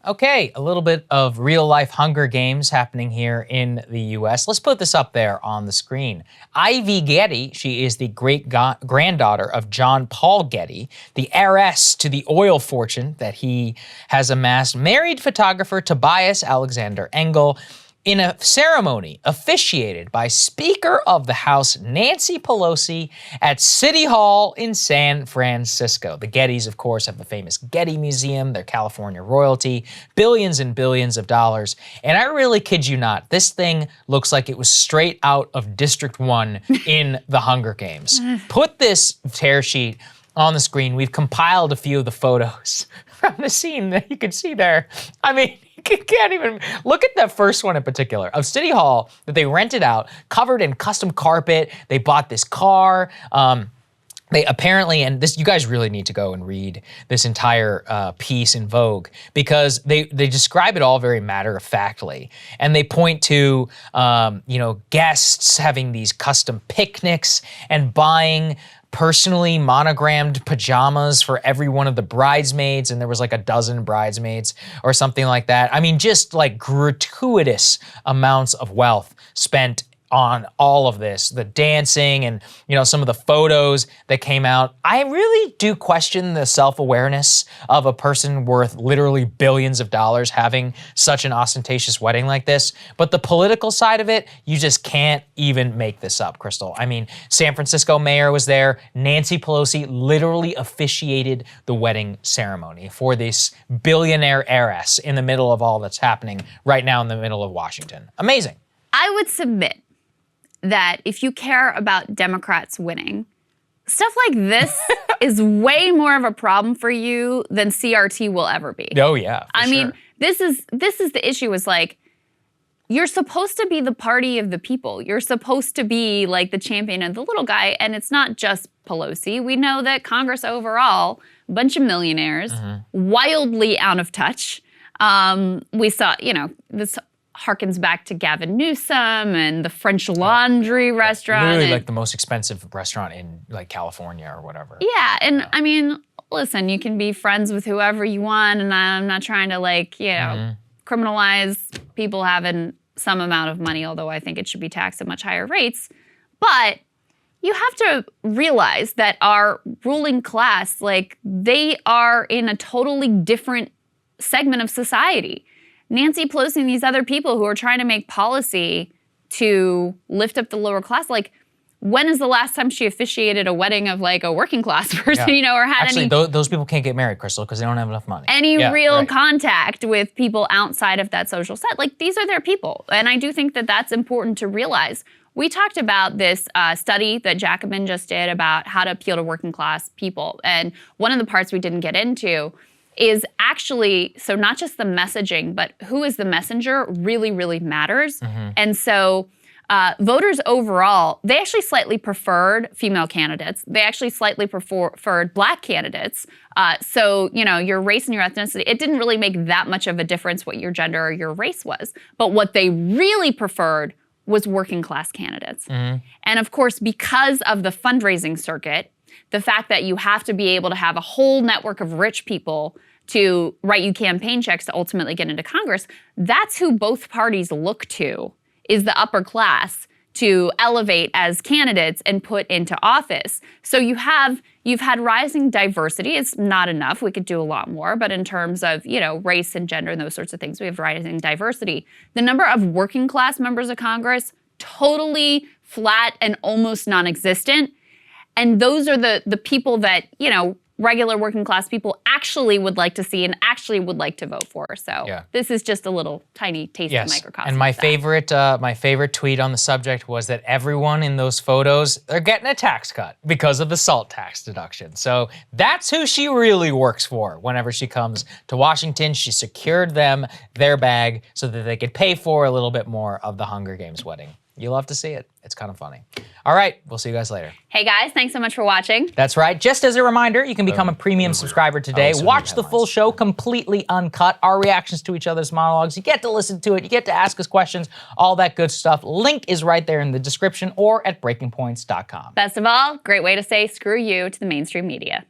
Okay, a little bit of real-life Hunger Games happening here in the U.S. Let's put this up there on the screen. Ivy Getty, she is the great-granddaughter of John Paul Getty, the heiress to the oil fortune that he has amassed, married photographer Tobias Alexander Engel, in a ceremony officiated by Speaker of the House Nancy Pelosi at City Hall in San Francisco. The Gettys, of course, have the famous Getty Museum. They're California royalty, billions and billions of dollars. And I really kid you not, this thing looks like it was straight out of District 1 in the Hunger Games. Put this tear sheet on the screen. We've compiled a few of the photos from the scene that you can see there. I mean, you can't even look at that first one in particular of City Hall that they rented out, covered in custom carpet. They bought this car. They apparently, and this, you guys really need to go and read this entire piece in Vogue, because they describe it all very matter-of-factly, and they point to guests having these custom picnics and buying personally monogrammed pajamas for every one of the bridesmaids, and there was like a dozen bridesmaids or something like that. I mean, just like gratuitous amounts of wealth spent on all of this, the dancing and, some of the photos that came out. I really do question the self-awareness of a person worth literally billions of dollars having such an ostentatious wedding like this. But the political side of it, you just can't even make this up, Krystal. I mean, San Francisco mayor was there. Nancy Pelosi literally officiated the wedding ceremony for this billionaire heiress in the middle of all that's happening right now in the middle of Washington. Amazing. I would submit that if you care about Democrats winning, stuff like this is way more of a problem for you than CRT will ever be. Oh yeah, I mean, this is the issue, is like, you're supposed to be the party of the people. You're supposed to be like the champion of the little guy, and it's not just Pelosi. We know that Congress overall, a bunch of millionaires, wildly out of touch. We saw, this harkens back to Gavin Newsom and the French Laundry restaurant. Literally like the most expensive restaurant in like California or whatever. Yeah, and I mean, listen, you can be friends with whoever you want, and I'm not trying to criminalize people having some amount of money, although I think it should be taxed at much higher rates. But you have to realize that our ruling class, they are in a totally different segment of society. Nancy Pelosi and these other people who are trying to make policy to lift up the lower class, when is the last time she officiated a wedding of a working class person, or had Actually, those people can't get married, Krystal, because they don't have enough money. Any real contact with people outside of that social set. These are their people. And I do think that that's important to realize. We talked about this study that Jacobin just did about how to appeal to working class people. And one of the parts we didn't get into is actually, so not just the messaging, but who is the messenger really, really matters. And so voters overall, they actually slightly preferred female candidates. They actually slightly preferred Black candidates. So, your race and your ethnicity, it didn't really make that much of a difference what your gender or your race was. But what they really preferred was working class candidates. And of course, because of the fundraising circuit, the fact that you have to be able to have a whole network of rich people to write you campaign checks to ultimately get into Congress, that's who both parties look to, is the upper class, to elevate as candidates and put into office. So you've had rising diversity. It's not enough. We could do a lot more. But in terms of, race and gender and those sorts of things, we have rising diversity. The number of working class members of Congress, totally flat and almost non-existent. And those are the people that, regular working class people actually would like to see and actually would like to vote for. So this is just a little tiny taste of microcosm. And my favorite tweet on the subject was that everyone in those photos are getting a tax cut because of the SALT tax deduction. So that's who she really works for. Whenever she comes to Washington, she secured them their bag so that they could pay for a little bit more of the Hunger Games wedding. You love to see it. It's kind of funny. All right, we'll see you guys later. Hey guys, thanks so much for watching. That's right. Just as a reminder, you can become a premium subscriber today. Watch the full show completely uncut, our reactions to each other's monologues. You get to listen to it. You get to ask us questions, all that good stuff. Link is right there in the description or at breakingpoints.com. Best of all, great way to say screw you to the mainstream media.